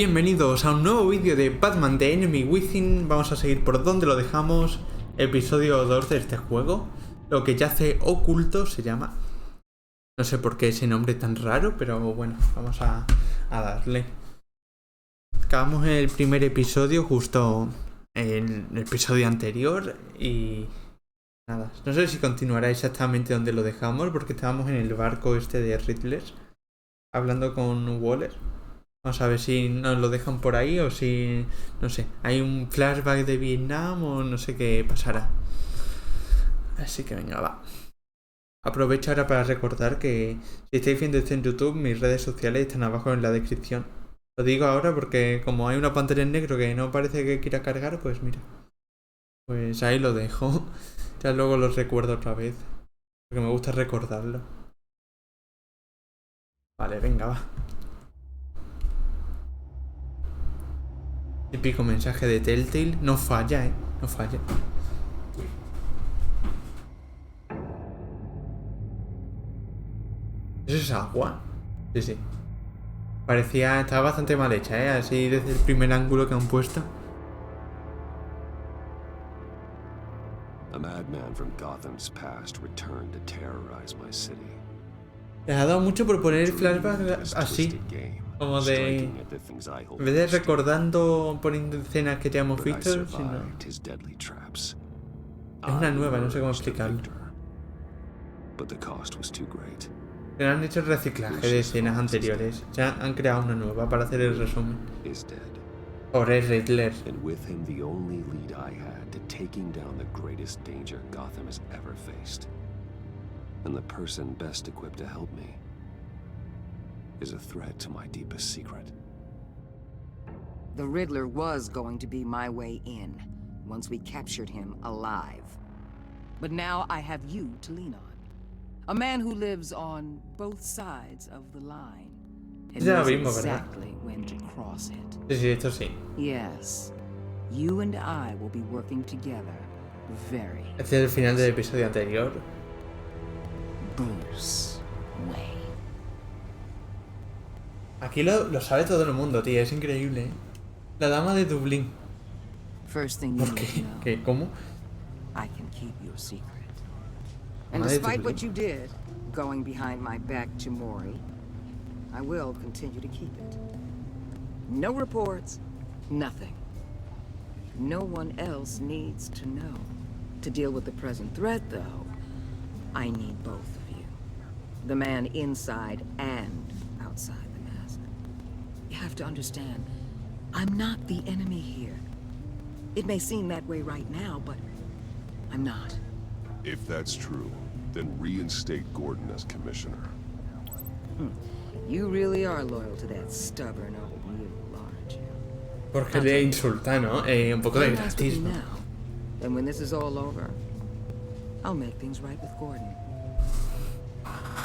Bienvenidos a un nuevo vídeo de Batman The Enemy Within. Vamos a seguir por donde lo dejamos. Episodio 2 de este juego. Lo que yace oculto se llama. No sé por qué ese nombre tan raro, pero bueno, vamos a darle. Acabamos el primer episodio justo en el episodio anterior y nada, no sé si continuará exactamente donde lo dejamos porque estábamos en el barco este de Riddler hablando con Waller. Vamos a ver si nos lo dejan por ahí o si, no sé, hay un flashback de Vietnam o no sé qué pasará. Así que venga, va. Aprovecho ahora para recordar que si estáis viendo esto en YouTube, mis redes sociales están abajo en la descripción. Lo digo ahora porque como hay una pantalla en negro que no parece que quiera cargar, pues mira. Pues ahí lo dejo. Ya luego lo recuerdo otra vez. Porque me gusta recordarlo. Vale, venga, va. Típico mensaje de Telltale. No falla, no falla. ¿Eso es agua? Sí, sí. Parecía... Estaba bastante mal hecha, así desde el primer ángulo que han puesto. A madman from Gotham's past returned to terrorize my city. Les ha dado mucho por poner el flashback así. Como de... En vez de recordando, poniendo escenas que ya hemos visto, sino... Es una nueva, no sé cómo explicarlo. Pero han hecho el reciclaje de escenas anteriores. Ya han creado una nueva para hacer el resumen. Pobre Riddler. And with him the only lead I had to taking down the greatest danger Gotham has ever faced. And the person best equipped to help me is a threat to my deepest secret. The Riddler was going to be my way in, once we captured him alive. But now I have you to lean on. A man who lives on both sides of the line. And knows exactly when to cross it. Sí, esto sí. Yes. You and I will be working together very. Este es el final del episodio anterior. Bruce Wayne. Aquí lo sabe todo el mundo, tío. Es increíble, ¿eh? La dama de Dublín. First thing you ¿Por need to qué? know, ¿Qué? ¿Cómo? I can keep your secret. And despite what you did, going behind my back to Maury, I will continue to keep it. No reports, nothing. No one else needs to know. To deal with the present threat, though, I need both of you. The man inside and outside the mask. You have to understand, I'm not the enemy here. It may seem that way right now, but I'm not. If that's true, then reinstate Gordon as commissioner. You really are loyal to that stubborn old mule, aren't you? Porque le insulta, ¿no? Un poco de gratismo. And when this is all over, I'll make things right with Gordon.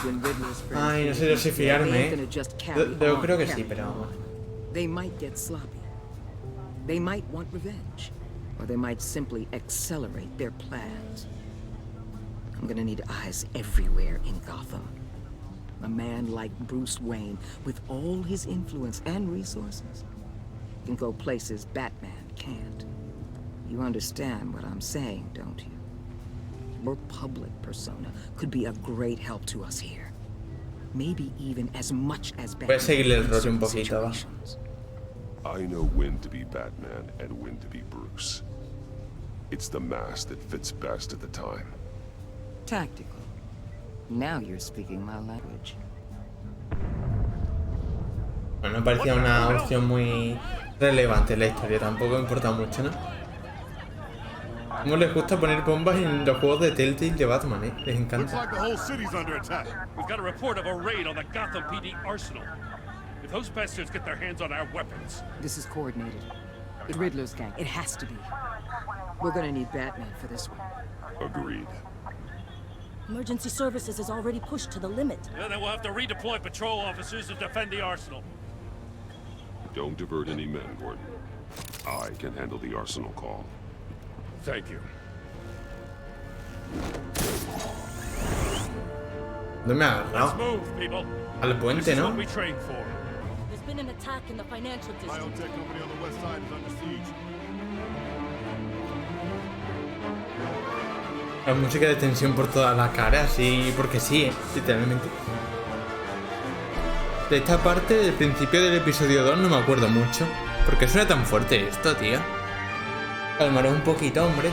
When Riddler's friends, Ay, no sé si fiarme, ¿eh? Yo creo que sí, pero... They might get sloppy. They might want revenge. Or they might simply accelerate their plans. I'm gonna need eyes everywhere in Gotham. A man like Bruce Wayne, with all his influence and resources, can go places Batman can't. You understand what I'm saying, don't you? Your public persona could be a great help to us here. Maybe even as much as Batman. Voy a seguirle el rollo un poquito, va. I know when to be Batman and when to be Bruce. It's the mask that fits best at the time. Tactical. Now you're speaking my language. Bueno, me parecía una opción muy relevante en la historia. Tampoco importa mucho, ¿no? ¿Cómo les gusta poner bombas en los juegos de Telltale de Batman, eh? Les encanta. Looks like the whole city's under attack. We've got a report of a raid on the Gotham PD arsenal. If those bastards get their hands on our weapons... This is coordinated. It's Riddler's gang. It has to be. We're gonna need Batman for this one. Agreed. Emergency services is already pushed to the limit. Yeah, then we'll have to redeploy patrol officers to defend the arsenal. Don't divert any men, Gordon. I can handle the arsenal call. Thank you. No me ha Let's agarrado. move, people. Al This puente, is ¿no? what we trained for. This been an attack in the financial district. Biotech company on the west side is under siege. La música de tensión por toda la cara, sí, porque sí, literalmente. De esta parte, del principio del episodio 2, no me acuerdo mucho. ¿Por qué suena tan fuerte esto, tío? Calmaros un poquito, hombre.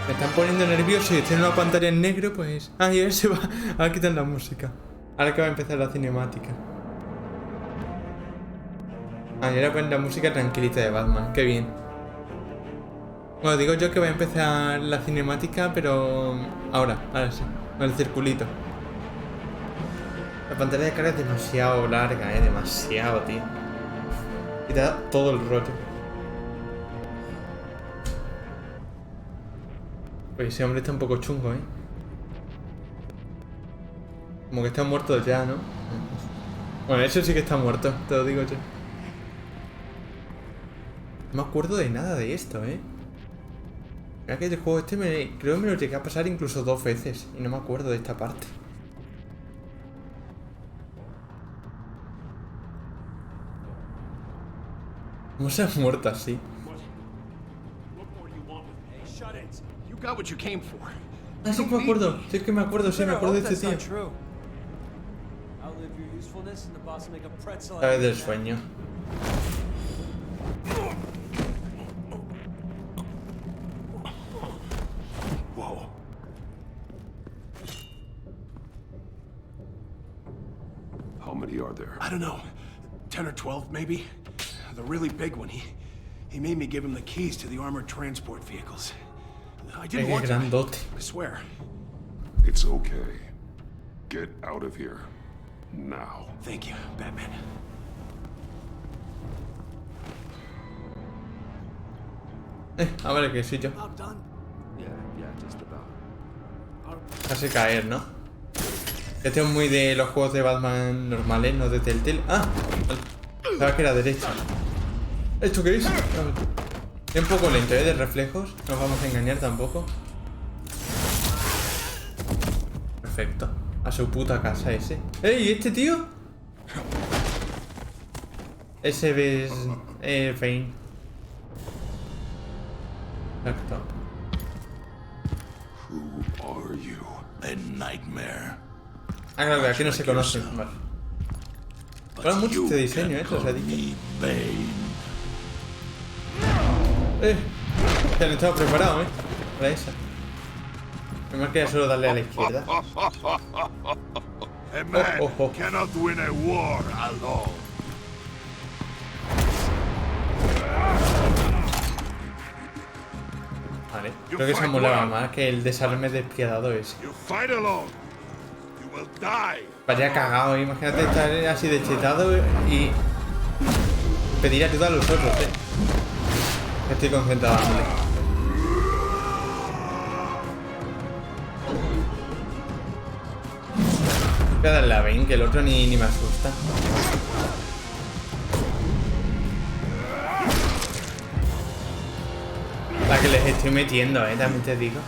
Me están poniendo nervioso y estoy en una pantalla en negro, pues... Ah, y ahora se va a quitar la música. Ahora que va a empezar la cinemática. Ah, y ahora ponen la música tranquilita de Batman, qué bien. Bueno, digo yo que va a empezar la cinemática, pero... Ahora sí, con el circulito. La pantalla de carga es demasiado larga, demasiado, tío. Y te da todo el rollo. Pues ese hombre está un poco chungo, Como que está muerto ya, ¿no? Bueno, eso sí que está muerto, te lo digo yo. No me acuerdo de nada de esto, Mira que el juego este creo que me lo llegué a pasar incluso 2 veces. Y no me acuerdo de esta parte. ¿Cómo se ha muerto así? Ah, sí que me acuerdo. Sí que me acuerdo, sí, me acuerdo de este tío. A ver, del sueño. How many are there? I don't know. 10 or 12, maybe? The really big one, he made me give him the keys to the armored transport vehicles. I didn't want to. Grandote. I swear. It's okay. Get out of here. Now. Thank you, Batman. A ver, que soy yo. About done? Yeah, just about. Casi caer, ¿no? Este es muy de los juegos de Batman normales, no de Telltale. Ah, sabes que era derecha. ¿Esto qué es? Es un poco lento, de reflejos. No nos vamos a engañar tampoco. Perfecto. A su puta casa ese. ¡Ey! ¿Este tío? Ese ves... Fein. Exacto. Who are you? A nightmare. Ah, claro, que aquí no se conocen. Vale. Mola mucho este diseño, se ha dicho. Se han estado preparados, para esa. Nomás quería solo darle a la izquierda. A man cannot win a war alone. Vale, creo que se molaba más que el desarme despiadado ese. You fight alone. You will die. Vaya cagado, imagínate estar así de chetado y pedir ayuda a los otros, Estoy concentrado, dándole. Voy a darle a Bane, que el otro ni me asusta. La que les estoy metiendo, también te digo.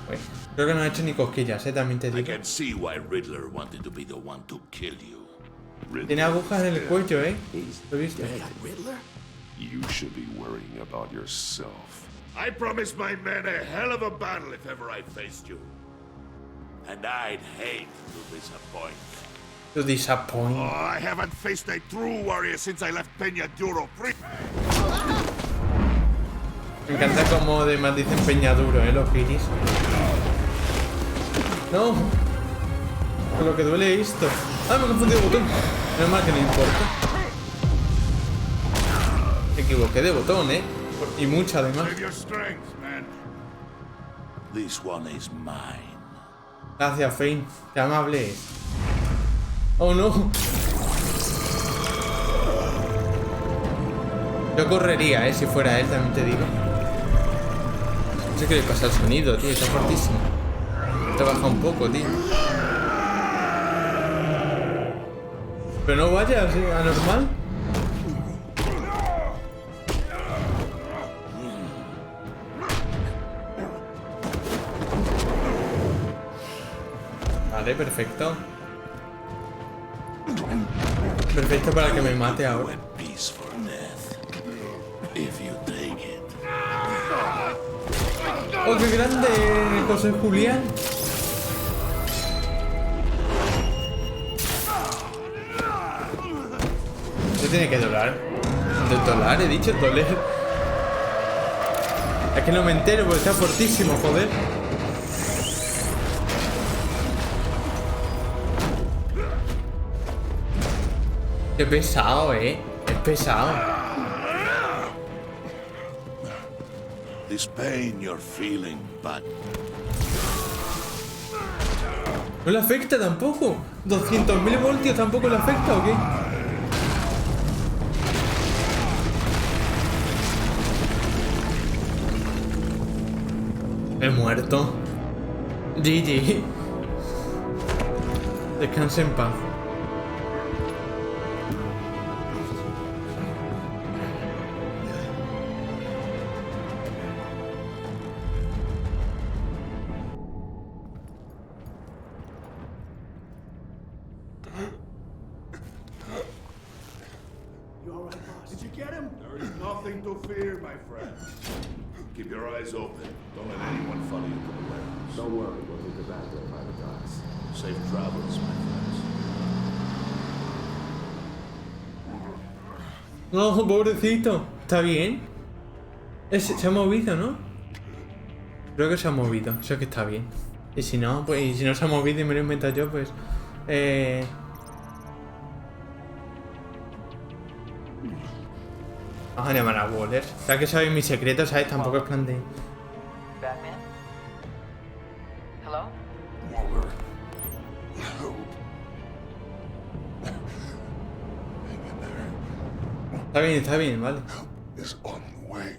Uy, creo que no he hecho ni cosquillas, también te digo. Tiene agujas en el cuello, ¿Lo viste? You should be worrying about yourself. I promised my men a hell of a battle if ever I faced you. And I'd hate to disappoint. To disappoint. Oh, I haven't faced a true warrior since I left Peña Duro. Me encanta como además dicen Peñaduro, los giris. No. Con lo que duele esto. Ah, me he confundido de botón. No es mal que no importa. Me equivoqué de botón, Y mucho además. Gracias, Fein. Qué amable es. Oh no. Yo correría, si fuera él, también te digo. No sé qué le pasa al sonido, tío. Está fortísimo. Te baja un poco, tío. Pero no vayas, anormal. Vale, perfecto. Perfecto para que me mate ahora. ¡Oh, qué grande, José Julián! ¿Se tiene que dolar? ¿Dolar? He dicho doler. Es que no me entero porque está fortísimo, joder. Qué pesado, Es pesado. This pain you're feeling, but No le afecta tampoco. 200.000 voltios tampoco le afecta, ¿o qué? He muerto. GG. Descanse en paz. You all right, boss? Did you get him? There is nothing to fear, my friend. keep your eyes open. Don't let anyone follow you to the warehouse. Don't worry, we'll leave the back door by the docks. Safe travels, my friends. No, pobrecito. ¿Está bien? Se ha movido, ¿no? Creo que se ha movido. Eso es que está bien. Y si no, pues... Y si no se ha movido y me lo he inventado yo, pues... Vamos a llamar a Waller. Ya que sabéis mis secretos, ¿sabes? Tampoco es plan de... Batman? Hello? Waller. Está bien, vale. Is on the way.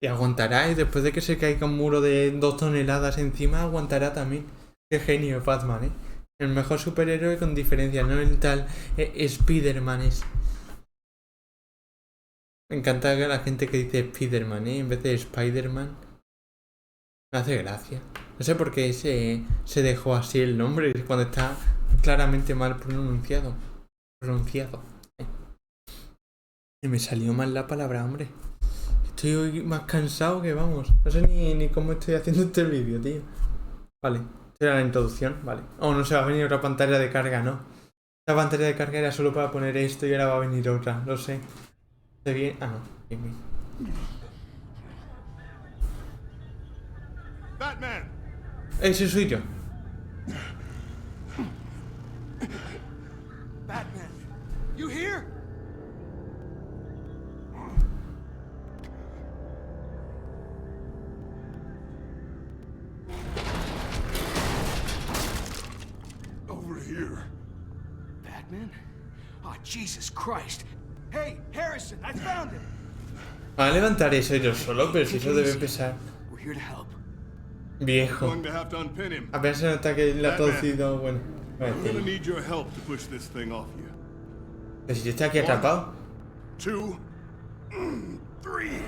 Y aguantará, y después de que se caiga un muro de 2 toneladas encima, aguantará también. Qué genio Batman, ¿eh? El mejor superhéroe con diferencia, no el tal Spider-Man es. Me encanta que la gente que dice Spider-Man, ¿eh? En vez de Spider-Man. Me hace gracia. No sé por qué se dejó así el nombre cuando está claramente mal pronunciado. Y me salió mal la palabra, hombre. Estoy hoy más cansado que vamos. No sé ni cómo estoy haciendo este vídeo, tío. Vale, esta era la introducción, vale. Oh, no se va a venir otra pantalla de carga, ¿no? Esta pantalla de carga era solo para poner esto y ahora va a venir otra, lo sé. ¿Está bien? Ah, no, bien. Batman! Ese soy yo. Batman! You here? Over here. Batman? Oh, Jesus Christ. Hey, Harrison, I found him. Va a levantar eso yo solo, pero si eso debe pesar. We're here to help. Viejo. Going to have to unpin him. Apenas se nota que le ha traducido, bueno. Voy a I'm gonna decir. need your help to push this thing off you. Pero si yo estoy aquí atrapado. 2, 3.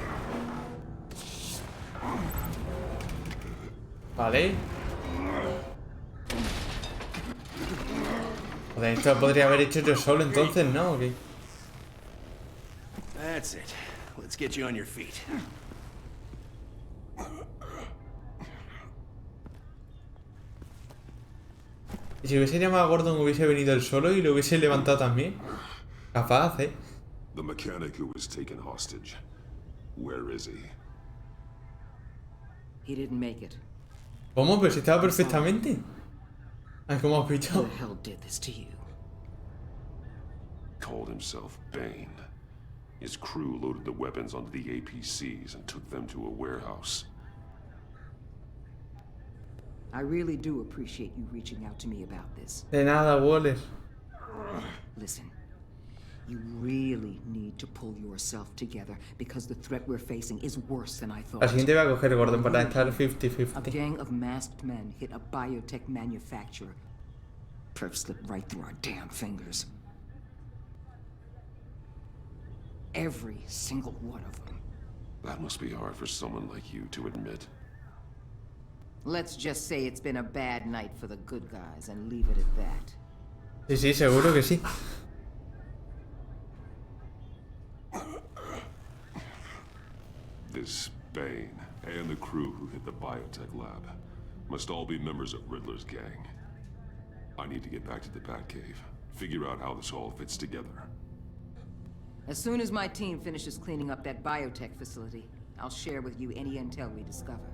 Vale. Joder, esto lo podría haber hecho yo solo entonces, ¿no? ¿O qué? That's it. Let's get you on your feet. Y si hubiese llamado a Gordon hubiese venido él solo y lo hubiese levantado también. Capaz, ¿eh? The mechanic who was taken hostage. Where is he? He didn't make it. ¿Cómo? Pero si estaba perfectamente. Ay, ¿cómo has Who dicho? the hell did this to you? Called himself Bane. His crew loaded the weapons onto the APCs and took them to a warehouse. I really do appreciate you reaching out to me about this. De nada, Waller. Listen, you really need to pull yourself together because the threat we're facing is worse than I thought. La siguiente va a coger Gordon para estar A 50-50. gang of masked men hit a biotech manufacturer. Perf slipped right through our damn fingers. Every single one of them. That must be hard for someone like you to admit. Let's just say it's been a bad night for the good guys and leave it at that. Sí, sí, seguro que sí. This Bane and the crew who hit the biotech lab must all be members of Riddler's gang. I need to get back to the Batcave, figure out how this all fits together. As soon as my team finishes cleaning up that biotech facility, I'll share with you any intel we discover.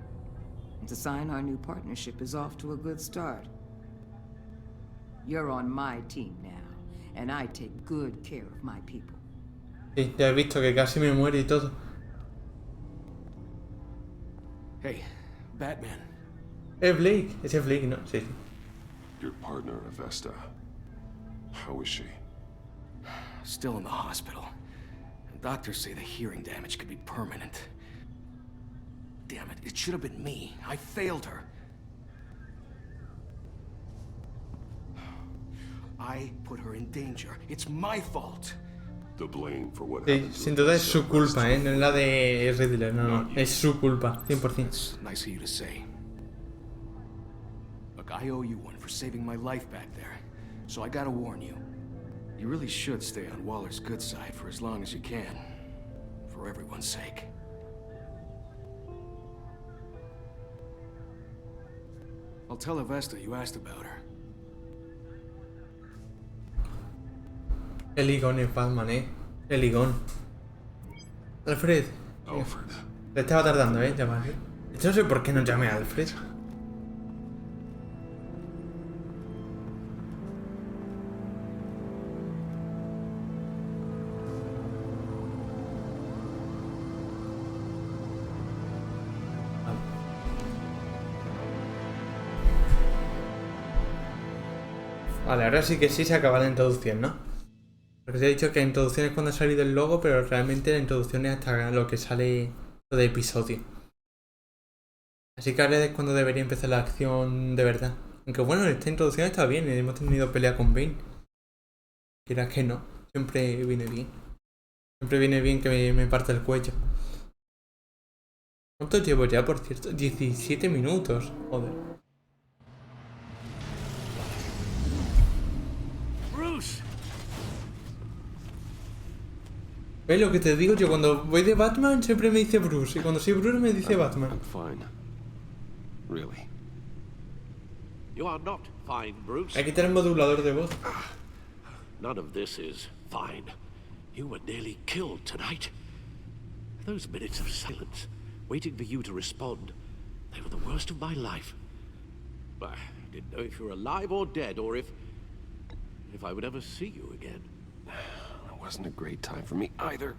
It's a sign our new partnership is off to a good start. You're on my team now, and I take good care of my people. Sí, ya he visto que casi me muere y todo. Hey, Batman. Blake. Ese es Blake, ¿no? Sí, sí. Your partner, Avesta. How is she? Still in the hospital. Doctors say the hearing damage could be permanent. Damn it, it should have been me. I failed her. I put her in danger. It's my fault. The blame for what Sí, happened to sin duda es su Avesta culpa, ¿eh? No es la de Riddler, no. Es su culpa, 100%. It's nice of you to say. Look, I owe you one for saving my life back there. So I gotta warn you. You really should stay on Waller's good side for as long as you can. For everyone's sake. I'll tell Avesta you asked about her. El ligón es Batman, El ligón. Alfred. Alfred. Le estaba tardando, llamarle. No sé por qué no llame a Alfred. Vale, ahora sí que sí se acaba la introducción, ¿no? Porque te he dicho que la introducción es cuando ha salido el logo, pero realmente la introducción es hasta lo que sale de episodio. Así que ahora es cuando debería empezar la acción de verdad. Aunque bueno, esta introducción está bien, hemos tenido pelea con Bane. Quieras que no, siempre viene bien. Siempre viene bien que me parte el cuello. ¿Cuánto llevo ya, por cierto? 17 minutos, joder. Bruce! ¿Ves lo que te digo? Yo cuando voy de Batman siempre me dice Bruce. Y cuando soy Bruce me dice Batman. I'm fine. Really. You are not fine, Bruce. Hay que quitar el modulador de voz. None of this is fine. You were nearly killed tonight. Those minutes of silence, waiting for you to respond, they were the worst of my life. I didn't know if you were alive or dead, or if I would ever see you again. It wasn't a great time for me either.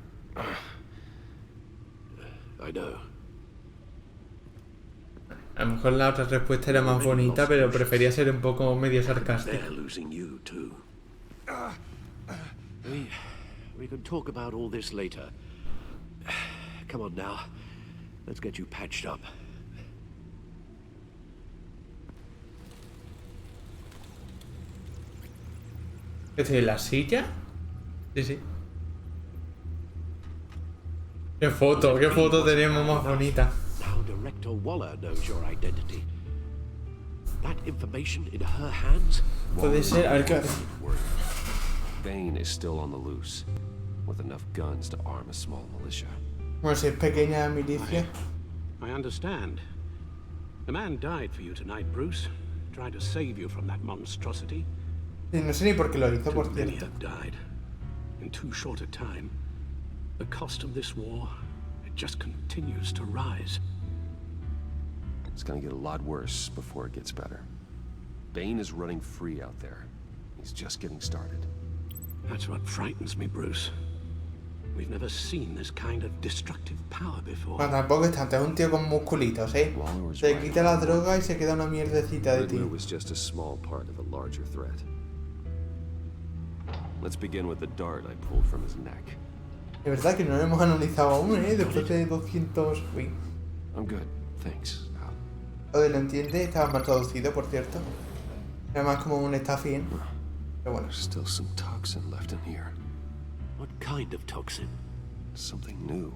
I know. A lo mejor la otra respuesta era más bonita, pero prefería ser un poco medio sarcástica. They're losing you too. We can talk about all this later. Come on now. Let's get you patched up. ¿Qué es la silla? Sí, sí. Qué foto tenemos más bonita. Now Director Waller knows your identity. That information in her hands? Puede ser, a ver qué hace. Bane is still on the loose, with enough guns to arm a small militia. Bueno, si es pequeña milicia. I understand. The man died for you tonight, Bruce. Tried to save you from that monstrosity. Sí, no sé ni por qué lo hizo, por Too many cierto. have died in too short a time. The cost of this war, it just continues to rise. It's gonna get a lot worse before it gets better. Bane is running free out there. He's just getting started. That's what frightens me, Bruce. We've never seen this kind of destructive power before. Bueno, tampoco es tanto, es un tío con musculitos, Se quita la droga y se queda una mierdecita de Riddler tío. was just a small part of a larger threat. Let's begin with the dart I pulled from his neck. Es verdad que no lo hemos analizado aún, Después de 200... Uy. I'm good, thanks. Lo de lo entiende estaba mal traducido, por cierto. Era más como un está bien. Pero bueno. There's still some toxin left in here. What kind of toxin? Something new.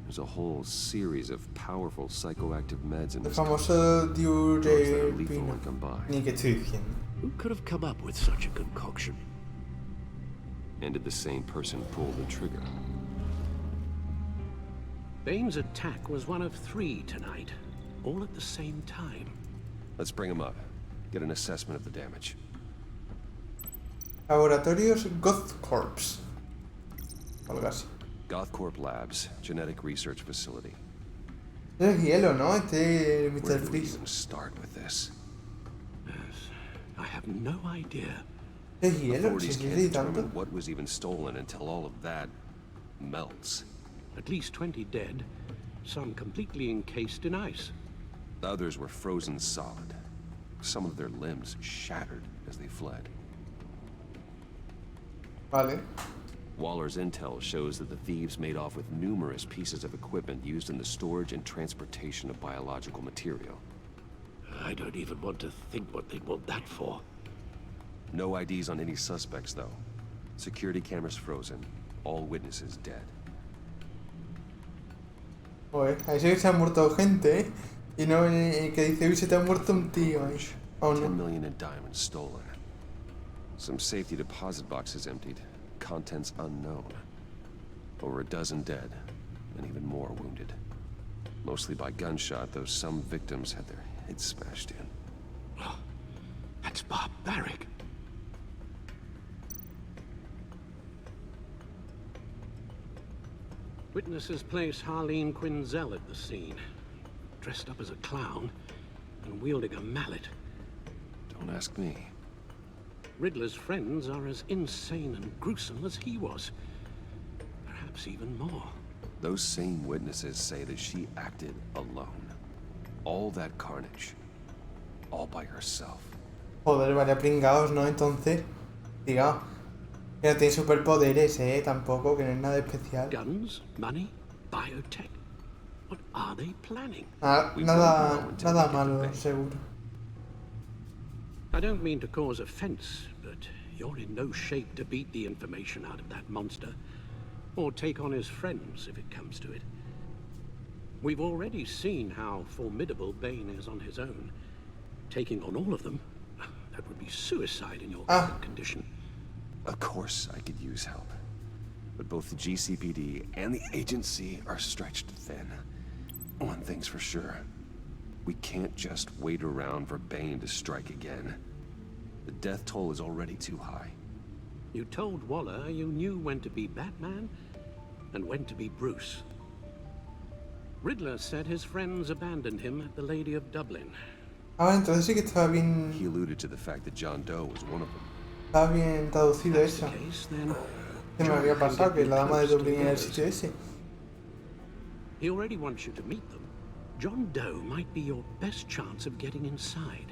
There's a whole series of powerful psychoactive meds in El this famoso drugs that are lethal diurepino. when combined. Ni que estoy diciendo. Who could have come up with such a concoction? And did the same person pull the trigger? Bane's attack was one of 3 tonight, all at the same time. Let's bring him up. Get an assessment of the damage. Laboratorios Goth Corps. Algo así. Gothcorp Labs, genetic research facility. Es hielo, ¿no? Este Where Mr. do we Freeze. even start with this? Yes, I have no idea. Es hielo, ¿se Authorities can't quiere tanto? determine what was even stolen until all of that melts. At least 20 dead, some completely encased in ice. Others were frozen solid. Some of their limbs shattered as they fled. Vale. Waller's intel shows that the thieves made off with numerous pieces of equipment used in the storage and transportation of biological material. I don't even want to think what they'd want that for. No IDs on any suspects, though. Security cameras frozen. All witnesses dead. Joder, ahí sí que se han muerto gente, ¿eh? Y no que dice, uy, se te ha muerto un tío ahí. Oh, 10 no. million in diamonds stolen. Some safety deposit boxes emptied. Contents unknown. Over a dozen dead, and even more wounded. Mostly by gunshot, though some victims had their heads smashed in. Oh, that's barbaric. Witnesses place Harleen Quinzel at the scene, dressed up as a clown and wielding a mallet. Don't ask me. Riddler's friends are as insane and gruesome as he was. Perhaps even more. Those same witnesses say that she acted alone. All that carnage. All by herself. Joder, vaya pringaos, ¿no? Entonces, diga, que no tiene superpoderes, tampoco, que no es nada especial. Guns, money, biotech. What are they planning? Nada malo, seguro. I don't mean to cause offense, but you're in no shape to beat the information out of that monster, or take on his friends if it comes to it. We've already seen how formidable Bane is on his own. Taking on all of them, that would be suicide in your current condition. Of course I could use help. But both the GCPD and the agency are stretched thin. One thing's for sure. We can't just wait around for Bane to strike again. The death toll is already too high. You told Waller you knew when to be Batman and when to be Bruce. Riddler said his friends abandoned him at the Lady of Dublin. Ah, entonces sí que estaba bien. He alluded to the fact that John Doe was one of them. Estaba bien traducido eso. Que me había pasado, que la dama de Dublín era el sitio ese. He already wants you to meet them. John Doe might be your best chance of getting inside,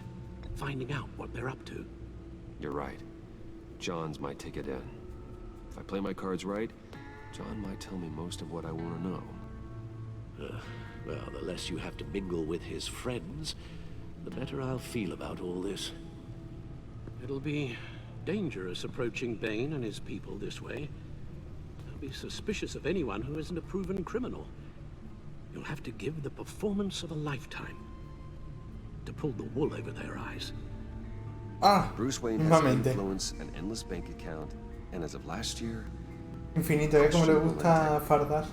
finding out what they're up to. You're right. John's my ticket in. If I play my cards right, John might tell me most of what I want to know. Well, the less you have to mingle with his friends, the better I'll feel about all this. It'll be dangerous approaching Bane and his people this way. They'll be suspicious of anyone who isn't a proven criminal. You'll have to give the performance of a lifetime to pull the wool over their eyes. Bruce Wayne has influence, an endless bank account, and as of last year, infinito, como le gusta fardar.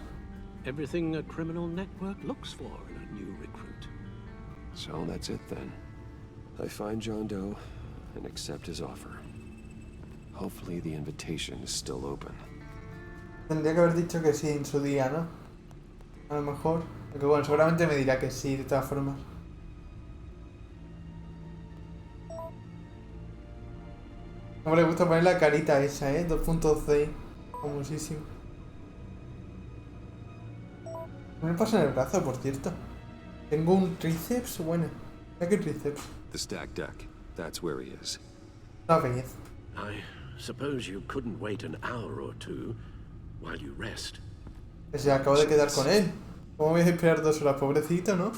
Everything a criminal network looks for in a new recruit. So that's it then. I find John Doe and accept his offer. Hopefully the invitation is still open. Tendría que haber dicho que sí en su día, ¿no? A lo mejor. Aunque bueno, seguramente me dirá que sí, de todas formas. Como le gusta poner la carita esa, 2.6. Famosísimo. ¿Qué me pasa en el brazo, por cierto? Tengo un tríceps, bueno. Mira qué tríceps. The stacked deck. That's where he is. Una belleza. I suppose you couldn't wait an hour or two while you rest. Se acabo de quedar con él. ¿Cómo voy a esperar 2 horas, pobrecito, no?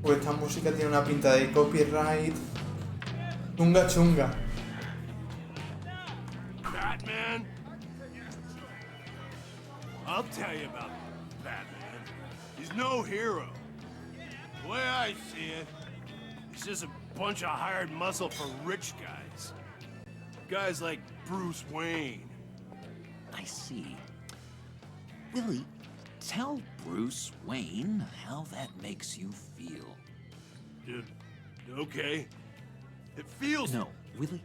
Pues esta música tiene una pinta de copyright. Chunga chunga. Batman? I'll tell you about Batman. He's no hero. The way I see it, he's just a bunch of hired muscle for rich guys. Guys like Bruce Wayne. I see. Willie, tell Bruce Wayne how that makes you feel. Okay. It feels... No, Willie,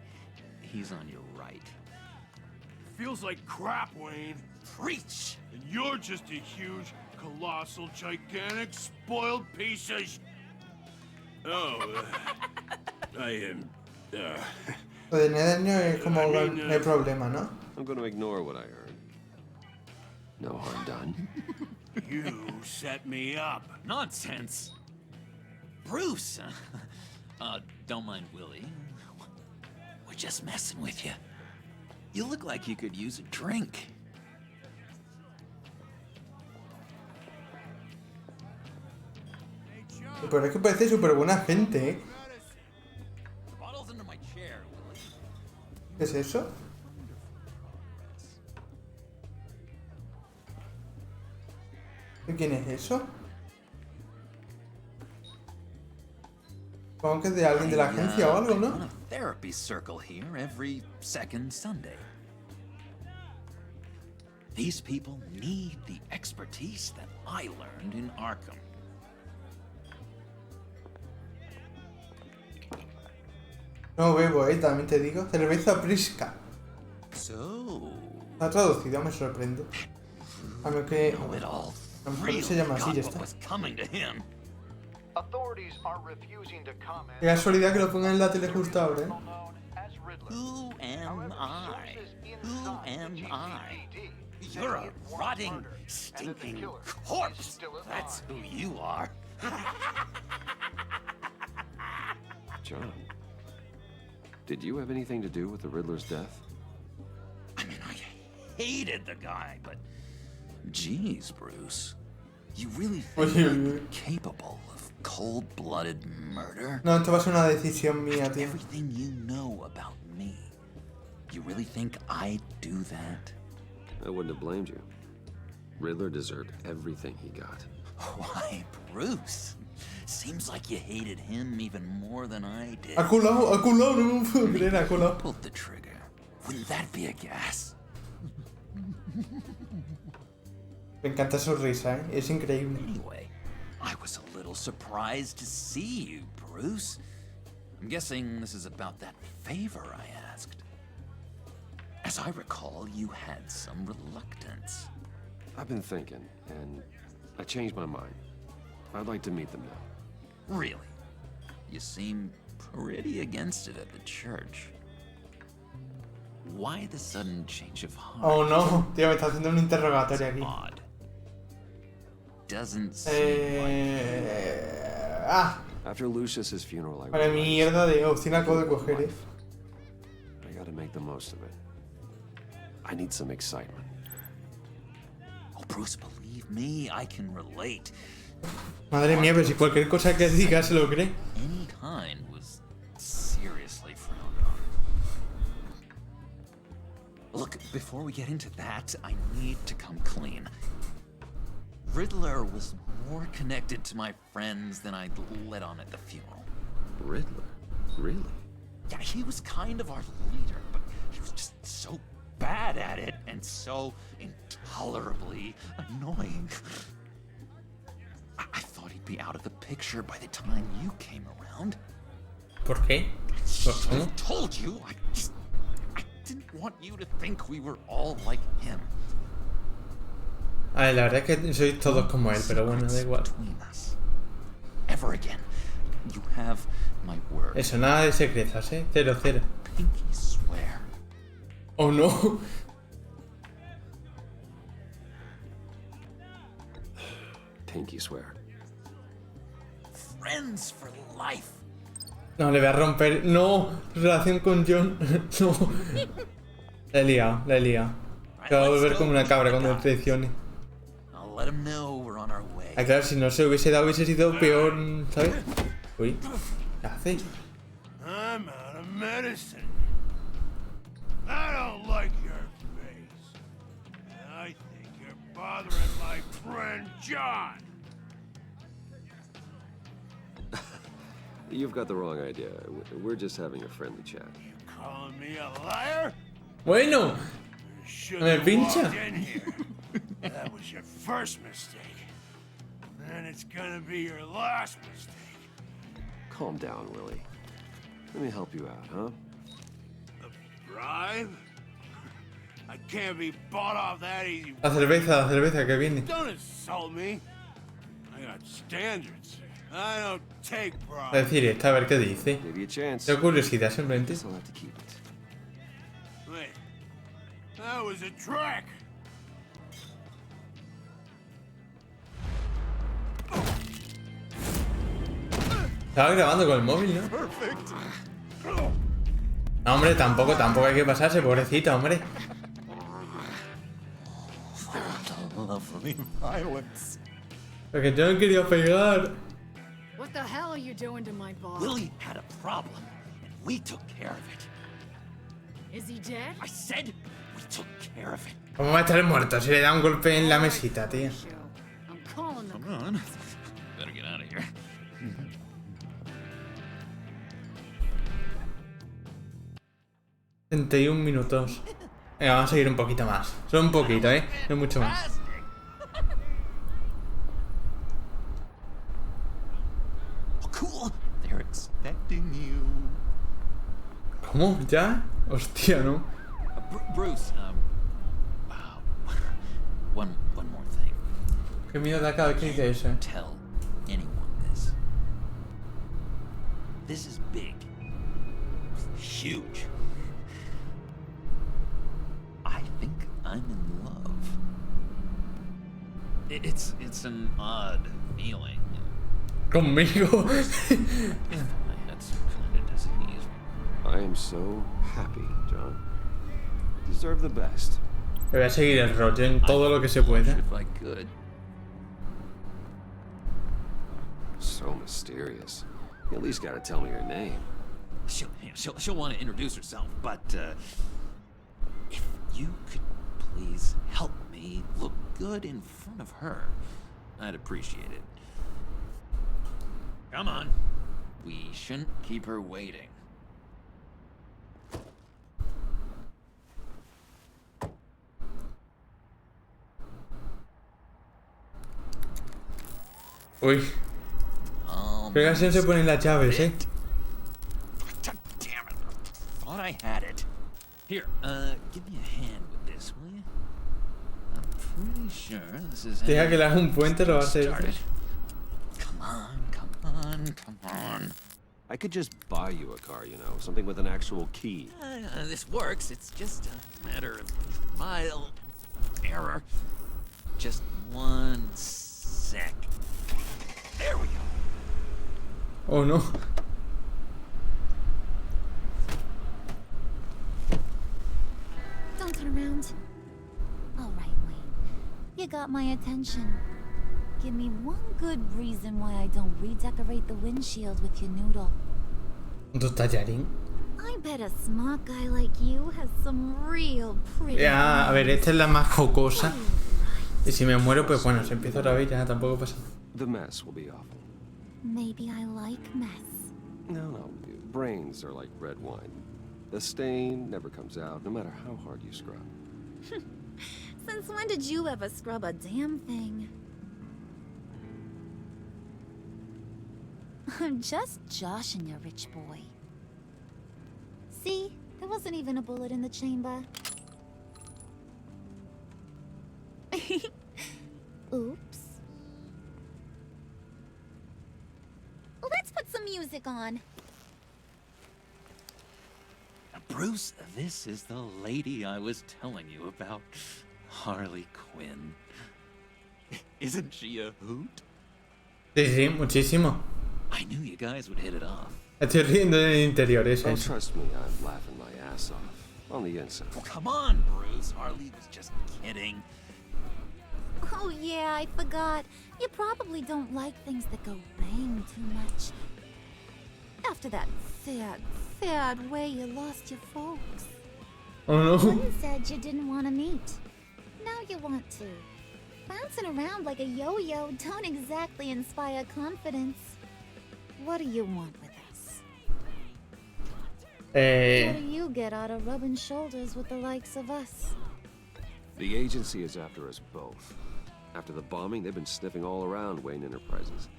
he's on your right. It feels like crap, Wayne. Preach! And you're just a huge, colossal, gigantic, spoiled piece of I am... Lo de Netherño es como no hay problema, ¿no? I'm going to ignore what I heard. No harm done. You set me up. Nonsense! Bruce! Don't mind Willie. We're just messing with you. You look like you could use a drink. Pero es que parece súper buena gente, ¿eh? ¿Qué es eso? ¿De quién es eso? Supongo que es de alguien de la agencia o algo, ¿no? Therapy circle here every second Sunday. These people need the expertise that I learned in Arkham. No bebo, también te digo. Cerveza Prisca. Está traducido, me sorprende. A mí que... A lo mejor se llama así, ya está. Qué casualidad que lo pongan en la tele justo ahora, ¿eh? Who am I? Who am I? You're a rotting, stinking corpse. That's who you are. John, did you have anything to do with the Riddler's death? I mean, I hated the guy, but... Geez, Bruce. You really think you're capable of cold-blooded murder? No, esto va a ser una decisión mía, tío. Everything you know about me. You really think I'd do that? I wouldn't have blamed you. Riddler deserved everything he got. Why, Bruce? Seems like you hated him even more than I did. Ha colado, no me puedo creer, ha colado. Pulled the trigger. Wouldn't that be a gas? Me encanta su risa, ¿eh? Es increíble. Anyway, I was a little surprised to see you, Bruce. I'm guessing this is about that favor I asked. As I recall, you had some reluctance. I've been thinking, and I changed my mind. I'd like to meet them now. Really? You seem pretty against it at the church. Why the sudden change of heart? Oh no, tío, me está haciendo un interrogatorio aquí. Odd. Doesn't seem After Lucius's funeral, I Vale, mierda de opción acabo de coger, ¿eh? I gotta make the most of it. I need some excitement. Oh, Bruce, believe me, I can relate. Madre mía, pero si cualquier cosa que diga se lo cree. Any kind was seriously frowned on. Look, before we get into that, I need to come clean. Riddler was more connected to my friends than I'd let on at the funeral. Riddler? Really? Yeah, he was kind of our leader, but he was just so bad at it and so intolerably annoying. I thought he'd be out of the picture by the time you came around. ¿Por qué? I told you, I didn't want you to think we were all like him. A ver, la verdad es que sois todos como él, pero bueno, da igual. Ever again. You have my word. Eso, nada de secretas, ¿eh? 0-0. Pinky swear. Oh no. Pinky swear. Friends for life. No, le voy a romper. No, relación con John. No. La he liado, la he liado. Se va a volver como una cabra cuando le traicione. I'll let him know we're on our way. Ah, claro, si no se hubiese dado hubiese sido peor, ¿sabes? Uy, ¿qué haces? I'm out of medicine. I don't like your face. And I think you're bothering my friend John. You've got the wrong idea. We're just having a friendly chat. You calling me a liar? Bueno, me pincha. That was your first mistake. And it's gonna be your last mistake. Calm down, Willie. Let me help you out, huh? A bribe? I can't be bought off that easy. La cerveza que viene. Don't insult me. I got standards. I don't take A bribes. decir esta, a ver qué dice. Maybe a chance. Tengo curiosidad simplemente. Guess I'll have to keep it. Wait. That was a trick. Estaba grabando con el móvil, ¿no? No, hombre, tampoco hay que pasarse, pobrecita, hombre. Lovely violence. Porque yo no quería pegar. What the hell are you doing to my boss? Willie had a problem, and we took care of it. Is he dead? I said we took care of it. ¿Cómo va a estar muerto si le da un golpe en la mesita, tío? I'm calling them. Come on. Better get out of here. 31 minutos. Venga, vamos a seguir un poquito más. Solo un poquito, ¿eh? No mucho más. Oh, cool. They're expecting you. ¿Cómo? ¿Ya? Hostia, ¿no? Bruce, one more thing. Qué miedo da cada vez que dice eso, ¿eh? Tell anyone this. This is big. Huge. I think I'm in love. It's an odd feeling. Conmigo. If I had some kind of disease. I am so happy, John. You deserve the best. Voy a seguir el rollo en todo lo que se pueda. If I could. So mysterious. You at least gotta tell me your name. She'll want to introduce herself, but if you could please help me look good in front of her, I'd appreciate it. Come on. We shouldn't keep her waiting. Uy. ¿Qué canción se ponen las llaves, eh? Damn it. Thought I had it. Here, give me a hand with this, will you? I'm pretty sure this is Deja que le haga un puente, lo va a hacer. Come on. I could just buy you a car, you know, something with an actual key. This works. It's just a matter of trial and error. Just one sec. There we go. Oh, no. Don't turn around. All right, Wayne. You got my attention. Give me one good reason why I don't redecorate the windshield with your noodle. ¿Tu tallarín? I bet a smart guy like you has some real pretty... Ya, a ver, esta es la más jocosa. Y si me muero, pues bueno, si empiezo otra vez ya tampoco pasa nada. The mess will be awful. Maybe I like mess. No. Brains are like red wine. The stain never comes out, no matter how hard you scrub. Since when did you ever scrub a damn thing? I'm just joshing you, rich boy. See? There wasn't even a bullet in the chamber. Oops. Let's put some music on. Bruce, this is the lady I was telling you about. Harley Quinn. Isn't she a hoot? Sí, muchísimo. I knew you guys would hit it off. Estoy riendo en el interior, eso. Oh, trust me, I'm laughing my ass off. On the inside. Oh, come on, Bruce. Harley was just kidding. Oh yeah, I forgot. You probably don't like things that go bang too much. After that sad way you lost your folks. Oh no. One said you didn't want to meet. Now you want to. Bouncing around like a yo-yo don't exactly inspire confidence. What do you want with us? What do you get out of rubbing shoulders with the likes of us? The agency is after us both. After the bombing, they've been sniffing all around Wayne Enterprises.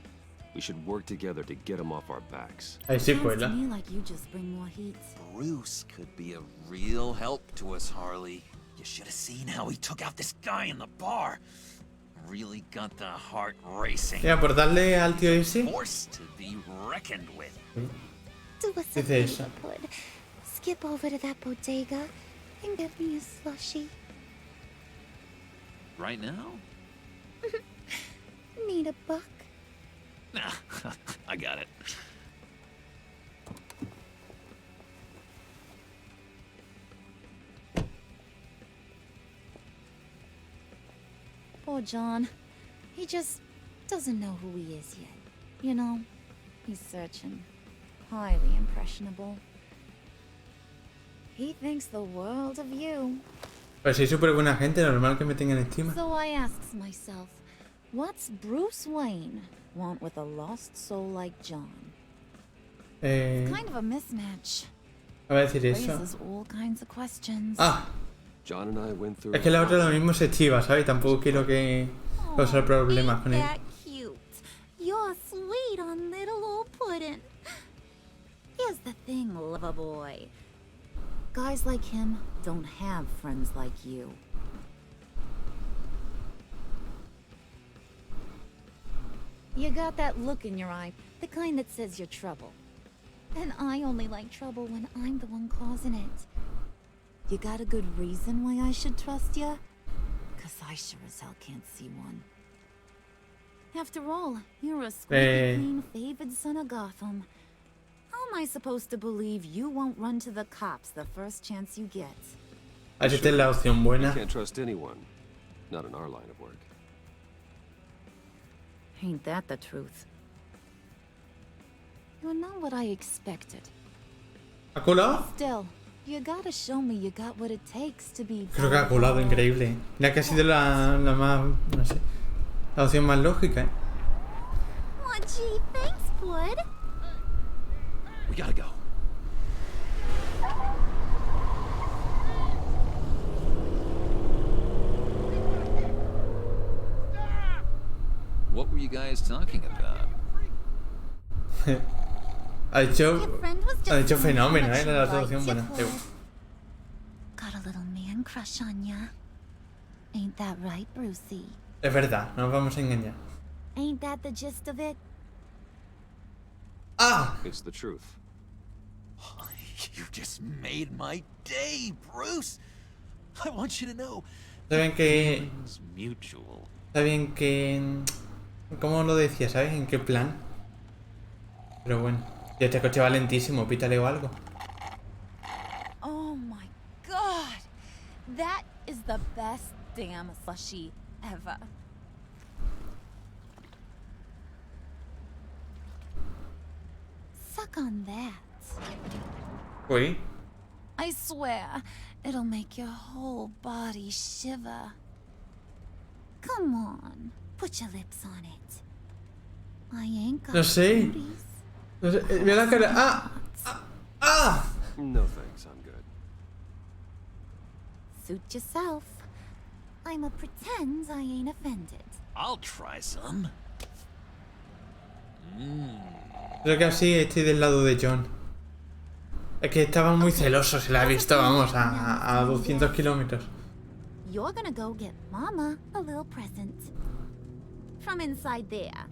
We should work together to get them off our backs. Sounds to me like you just bring more heat. Bruce could be a real help to us, Harley. You should have seen how he took out this guy in the bar. Really got the heart racing. Ya, por darle al tío ese. Forced to be reckoned with. Do us a favor, Pud. Skip over to that bodega and get me a slushie. Right now? Need a buck? Nah, I got it. Poor John. He just doesn't know who he is yet. You know, he's searching. Highly impressionable. He thinks the world of you. Pues soy súper buena gente, normal que me tengan estima. So I asks myself, what's Bruce Wayne want with a lost soul like John? It's kind of a mismatch. A ver decir eso. Raises all kinds of questions. Ah. John and I went through. Es que la otra lo mismo se chiva, ¿sabes? Tampoco quiero que causar problemas con él. That cute. You're sweet on little old puddin'. Here's the thing, lover boy. Guys like him don't have friends like you. You got that look in your eye, the kind that says you're trouble. And I only like trouble when I'm the one causing it. You got a good reason why I should trust you? 'Cause I sure as hell can't see one. After all, you're a squeaky clean favored son of Gotham. How am I supposed to believe you won't run to the cops the first chance you get? Así es la opción buena. You can't trust anyone. Not in our line of work. Ain't that the truth? You're not what I expected. ¿Ha colado? Still, you gotta show me you got what it takes to be. Creo que ha colado increíble. Mira que ha sido la más, no sé, la opción más lógica, ¿eh? Oh, gee, thanks, Bud. We gotta go. What were you guys talking about? ha hecho fenómeno, ¿eh? La traducción buena. Got a little man crush on ya. Ain't that right, Brucey? Es verdad, no nos vamos a engañar. Ain't that the gist of it? Ah! It's the truth. You just made my day, Bruce. I want you to know. Está bien que... Mutual. Está bien que... ¿Cómo lo decía? ¿Sabes? ¿En qué plan? Pero bueno. Y este coche va lentísimo, pítale o algo. Oh my god! That is the best damn slushie ever. Suck on that. Uy. I swear, it'll make your whole body shiver. Come on, put your lips on it. I ain't got No sé. booties. No sé. Mira la cara. ¡Ah! ¡Ah! ¡Ah! No thanks, I'm good. Suit yourself. I'ma pretend I ain't offended. I'll try some. Creo que así estoy del lado de John. Es que estaba muy celoso, se la he visto, vamos, a 200 kilómetros. You're gonna go get Mama a little present. From inside there.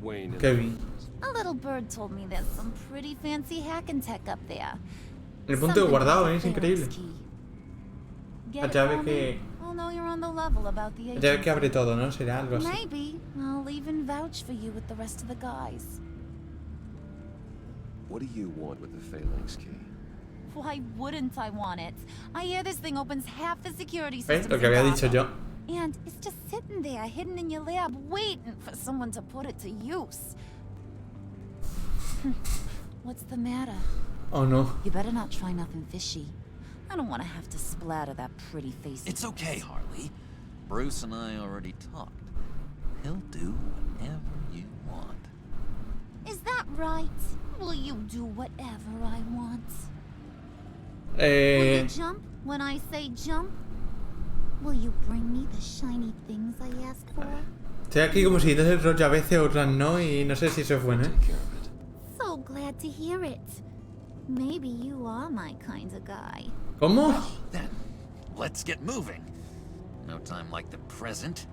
Wayne. Kevin. A little bird told me there's some pretty fancy hacking tech up there. El punto de guardado, es increíble. Get La it llave for que... me? I'll know you're on the level about the La llave que abre agency. todo, ¿no? Será algo así. Maybe I'll even vouch for you with the rest of the guys. What do you want with the Phalanx key? Why wouldn't I want it? I hear this thing opens half the security ¿Ves? systems Lo que había dicho yo. and it's just sitting there, hidden in your lab, waiting for someone to put it to use. What's the matter? Oh no. You better not try nothing fishy. I don't want to have to splatter that pretty face. It's okay, Harley. Bruce and I already talked. He'll do whatever you want. Is that right? Will you do whatever I want? Will you jump when I say jump? Will you bring me the shiny things I asked for? Estoy aquí como si el rollo a veces, otras no, y no sé si eso es bueno, ¿eh? So glad to hear it. Maybe you are my kind of guy. ¿Cómo? Then, let's get moving. No time like the present.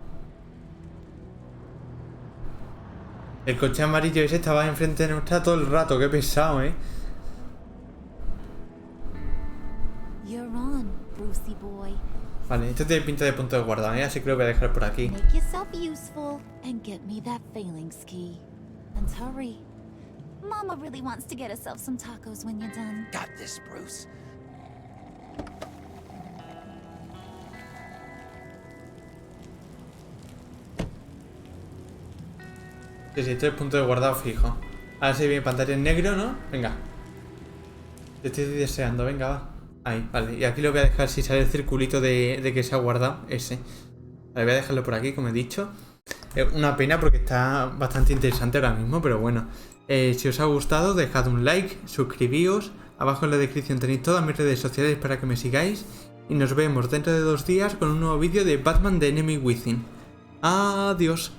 El coche amarillo ese estaba enfrente de nuestra todo el rato, qué pesado, ¿eh? You're on, Brucey boy. Vale, esto tiene pinta de punto de guardado, ¿eh? Así que lo voy a dejar por aquí. Make yourself useful and get me that phalanx key. And hurry. Mama really wants to get herself some tacos when you're done. Got this, Bruce. Sí, esto es punto de guardado fijo. Ahora sí viene pantalla en negro, ¿no? Venga. Te estoy deseando, venga, va. Ahí, vale. Y aquí lo voy a dejar si sale el circulito de que se ha guardado. Ese. Vale, voy a dejarlo por aquí, como he dicho. Es una pena porque está bastante interesante ahora mismo, pero bueno. Si os ha gustado, dejad un like, suscribíos. Abajo en la descripción tenéis todas mis redes sociales para que me sigáis. Y nos vemos dentro de 2 días con un nuevo vídeo de Batman The Enemy Within. Adiós.